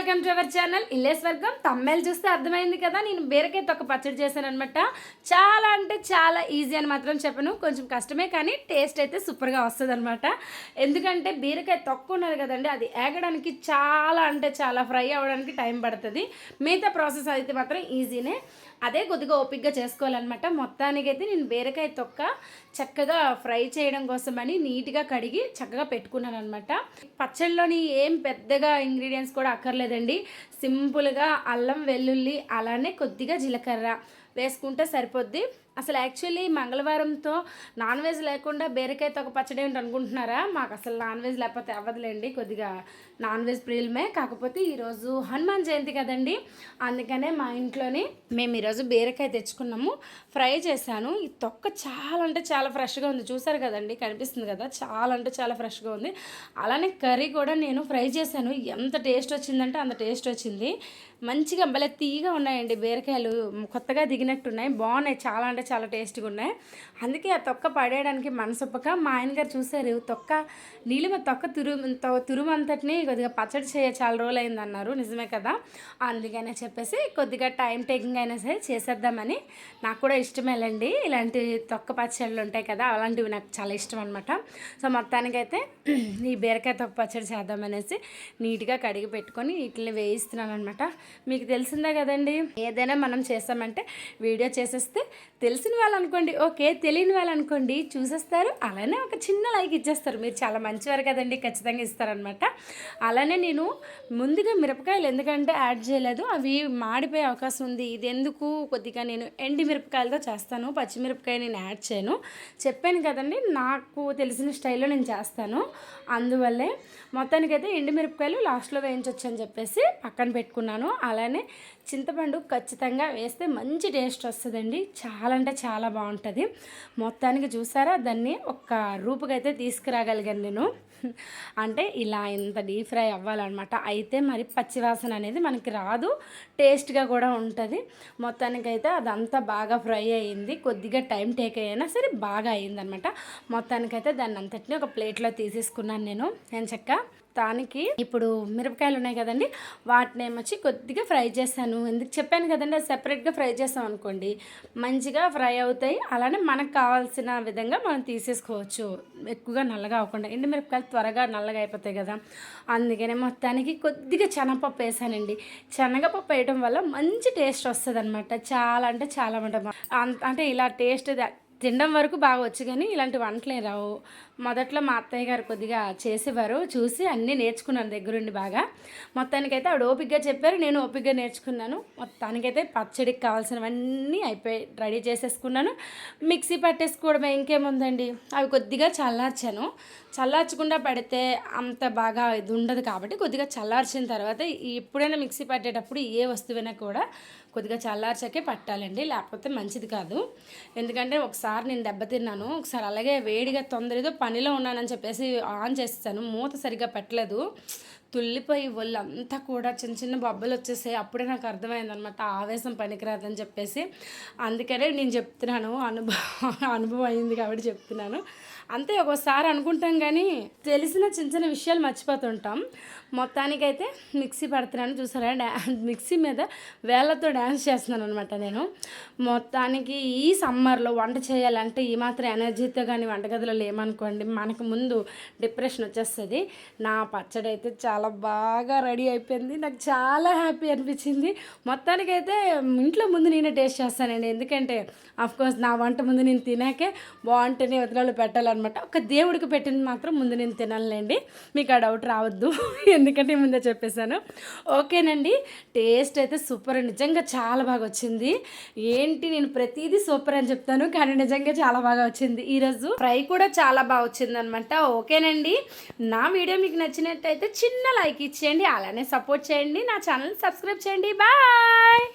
Welcome to our channel ఇల్లేస్ వర్గం. తమ్మేలు చూస్తే అర్థమైంది కదా, నేను బీరకాయ తొక్క పచ్చడి చేశాను అనమాట. చాలా అంటే చాలా ఈజీ అని మాత్రం చెప్పను, కొంచెం కష్టమే కానీ టేస్ట్ అయితే సూపర్గా వస్తుంది అనమాట. ఎందుకంటే బీరకాయ తొక్క ఉన్నది కదండి, అది ఏగడానికి చాలా అంటే చాలా ఫ్రై అవ్వడానికి టైం పడుతుంది. మిగతా ప్రాసెస్ అయితే మాత్రం ఈజీనే, అదే కొద్దిగా ఓపిక్గా చేసుకోవాలన్నమాట. మొత్తానికైతే నేను బీరకాయ తొక్క చక్కగా ఫ్రై చేయడం కోసమని నీట్గా కడిగి చక్కగా పెట్టుకున్నాను అనమాట. పచ్చళ్ళలోని ఏం పెద్దగా ఇంగ్రీడియంట్స్ కూడా అక్కర్లేదండి. సింపుల్గా అల్లం వెల్లుల్లి అలానే కొద్దిగా జీలకర్ర వేసుకుంటే సరిపోద్ది. అసలు యాక్చువల్లీ మంగళవారంతో నాన్ వెజ్ లేకుండా బీరకాయ తొక్క పచ్చడి ఏంటి అనుకుంటున్నారా? మాకు అసలు నాన్ వెజ్ లేకపోతే అవ్వదులేండి, కొద్దిగా నాన్ వెజ్ ప్రియులమే. కాకపోతే ఈరోజు హనుమాన్ జయంతి కదండి, అందుకనే మా ఇంట్లోని మేము ఈరోజు బీరకాయ తెచ్చుకున్నాము, ఫ్రై చేశాను. ఈ తొక్క చాలా అంటే చాలా ఫ్రెష్గా ఉంది, చూసారు కదండి, కనిపిస్తుంది కదా, చాలా అంటే చాలా ఫ్రెష్గా ఉంది. అలానే కర్రీ కూడా నేను ఫ్రై చేశాను. ఎంత టేస్ట్ వచ్చిందంటే అంత టేస్ట్ వచ్చింది. మంచిగా భలే తీయగా ఉన్నాయండి బీరకాయలు, కొత్తగా దిగినట్టున్నాయి, బాగున్నాయి, చాలా అంటే చాలా టేస్ట్గా ఉన్నాయి. అందుకే ఆ తొక్క పడేయడానికి మనసొప్పక మా ఆయనగారు చూశారు, తొక్క నీళ్ళు మీద తొక్క తురుమంతటిని కొద్దిగా పచ్చడి చాలా రోజులు అయింది అన్నారు. నిజమే కదా, అందుకనే చెప్పేసి కొద్దిగా టైం టేకింగ్ అయినా సరే చేసేద్దామని. నాకు కూడా ఇష్టమేలండి ఇలాంటి తొక్క పచ్చళ్ళు ఉంటాయి కదా, అలాంటివి నాకు చాలా ఇష్టం అనమాట. సో మొత్తానికైతే ఈ బీరకాయ తొక్క పచ్చడి చేద్దామనేసి నీట్గా కడిగి పెట్టుకొని వీటిని వేయిస్తున్నాను అనమాట. మీకు తెలిసిందే కదండి, ఏదైనా మనం చేస్తామంటే వీడియో చేసేస్తే తెలిసిన వాళ్ళు అనుకోండి ఓకే, తెలియని వాళ్ళు అనుకోండి చూసేస్తారు, అలానే ఒక చిన్న లైక్ ఇచ్చేస్తారు. మీరు చాలా మంచివారు కదండి, ఖచ్చితంగా ఇస్తారనమాట. అలానే నేను ముందుగా మిరపకాయలు ఎందుకంటే యాడ్ చేయలేదు, అవి మాడిపోయే అవకాశం ఉంది. ఇది ఎందుకు కొద్దిగా నేను ఎండి మిరపకాయలతో చేస్తాను, పచ్చిమిరపకాయ నేను యాడ్ చేయను. చెప్పాను కదండి, నాకు తెలిసిన స్టైల్లో నేను చేస్తాను. అందువల్లే మొత్తానికైతే ఎండి మిరపకాయలు లాస్ట్లో వేయించవచ్చు అని చెప్పేసి పక్కన పెట్టుకున్నాను. అలానే చింతపండు ఖచ్చితంగా వేస్తే మంచి టేస్ట్ వస్తుందండి, చాలా అంటే చాలా బాగుంటుంది. మొత్తానికి చూసారా, దాన్ని ఒక రూపుకైతే తీసుకురాగలిగాను నేను. అంటే ఇలా ఇంత డీప్ ఫ్రై అవ్వాలన్నమాట, అయితే మరి పచ్చివాసన అనేది మనకి రాదు, టేస్ట్గా కూడా ఉంటుంది. మొత్తానికైతే అదంతా బాగా ఫ్రై అయ్యింది, కొద్దిగా టైం టేక్ అయినా సరే బాగా అయ్యిందనమాట. మొత్తానికైతే దాన్ని అంతటిని ఒక ప్లేట్లో తీసేసుకున్నాను నేను చక్కగా. దానికి ఇప్పుడు మిరపకాయలు ఉన్నాయి కదండి, వాటిని ఏమొచ్చి కొద్దిగా ఫ్రై చేశాను. ఎందుకు చెప్పాను కదండి, అది సెపరేట్గా ఫ్రై చేసాం అనుకోండి మంచిగా ఫ్రై అవుతాయి. అలానే మనకు కావాల్సిన విధంగా మనం తీసేసుకోవచ్చు, ఎక్కువగా నల్లగా అవ్వకుండా. ఎండు మిరపకాయలు త్వరగా నల్లగా అయిపోతాయి కదా, అందుకనే మొత్తానికి కొద్దిగా శనగపప్పు వేసానండి. శనగపప్పు వేయడం వల్ల మంచి టేస్ట్ వస్తుంది అనమాట, చాలా అంటే చాలా అంటే ఇలా టేస్ట్ తినడం వరకు బాగా వచ్చు, కానీ ఇలాంటి వంటలే రావు. మొదట్లో మా అత్తయ్య గారు కొద్దిగా చేసేవారు, చూసి అన్నీ నేర్చుకున్నాను దగ్గరుండి బాగా. మొత్తానికైతే ఆవిడ ఓపికగా చెప్పారు, నేను ఓపికగా నేర్చుకున్నాను. మొత్తానికైతే పచ్చడికి కావాల్సినవన్నీ అయిపోయి రెడీ చేసేసుకున్నాను. మిక్సీ పట్టేసుకోవడమే, ఇంకేముందండి. అవి కొద్దిగా చల్లార్చకుండా పడితే అంత బాగా ఇది ఉండదు కాబట్టి కొద్దిగా చల్లార్చిన తర్వాత ఎప్పుడైనా మిక్సీ పట్టేటప్పుడు ఏ వస్తువైనా కూడా కొద్దిగా చల్లార్చకే పట్టాలండి, లేకపోతే మంచిది కాదు. ఎందుకంటే ఒకసారి నేను దెబ్బతిన్నాను, ఒకసారి అలాగే వేడిగా తొందరగా పనిలో ఉన్నానని చెప్పేసి ఆన్ చేస్తాను, మూత సరిగ్గా పెట్టలేదు, తుల్లిపోయి ఒళ్ళంతా కూడా చిన్న చిన్న బొబ్బలు వచ్చేసాయి. అప్పుడే నాకు అర్థమైందనమాట ఆవేశం పనికిరాదని చెప్పేసి. అందుకనే నేను చెప్తున్నాను, అనుభవం అయింది కాబట్టి చెప్తున్నాను. అంతే, ఒక్కోసారి అనుకుంటాం కానీ తెలిసిన చిన్న చిన్న విషయాలు మర్చిపోతుంటాం. మొత్తానికైతే మిక్సీ పడుతున్నాను, చూసారా, మిక్సీ మీద వేళ్ళతో డ్యాన్స్ చేస్తున్నాను అనమాట నేను. మొత్తానికి ఈ సమ్మర్లో వంట చేయాలంటే ఈ మాత్రం ఎనర్జీతో కానీ వంటగదిలో లేమనుకోండి మనకు ముందు డిప్రెషన్ వచ్చేస్తుంది. నా పచ్చడి అయితే చాలా బాగా రెడీ అయిపోయింది, నాకు చాలా హ్యాపీ అనిపించింది. మొత్తానికైతే ఇంట్లో ముందు నేనే టేస్ట్ చేస్తానండి, ఎందుకంటే అఫ్కోర్స్ నా వంట ముందు నేను తినాకే బాగుంటేనే వదిలేళ్ళు పెట్టాలన్నమాట. ఒక దేవుడికి పెట్టింది మాత్రం ముందు నేను తినాలండి, మీకు ఆ డౌట్ రావద్దు, ఎందుకంటే ముందే చెప్పేశాను. ఓకేనండి, టేస్ట్ అయితే సూపర్, నిజంగా చాలా బాగా వచ్చింది. ఏంటి నేను ప్రతిదీ సూపర్ అని చెప్తాను, కానీ నిజంగా చాలా బాగా వచ్చింది. ఈరోజు ఫ్రై కూడా చాలా బాగా వచ్చింది అనమాట. ఓకేనండి, నా వీడియో మీకు నచ్చినట్టయితే చిన్న లైక్ ఇచ్చేయండి, అలానే సపోర్ట్ చేయండి, నా ఛానల్ సబ్స్క్రైబ్ చేయండి. బాయ్.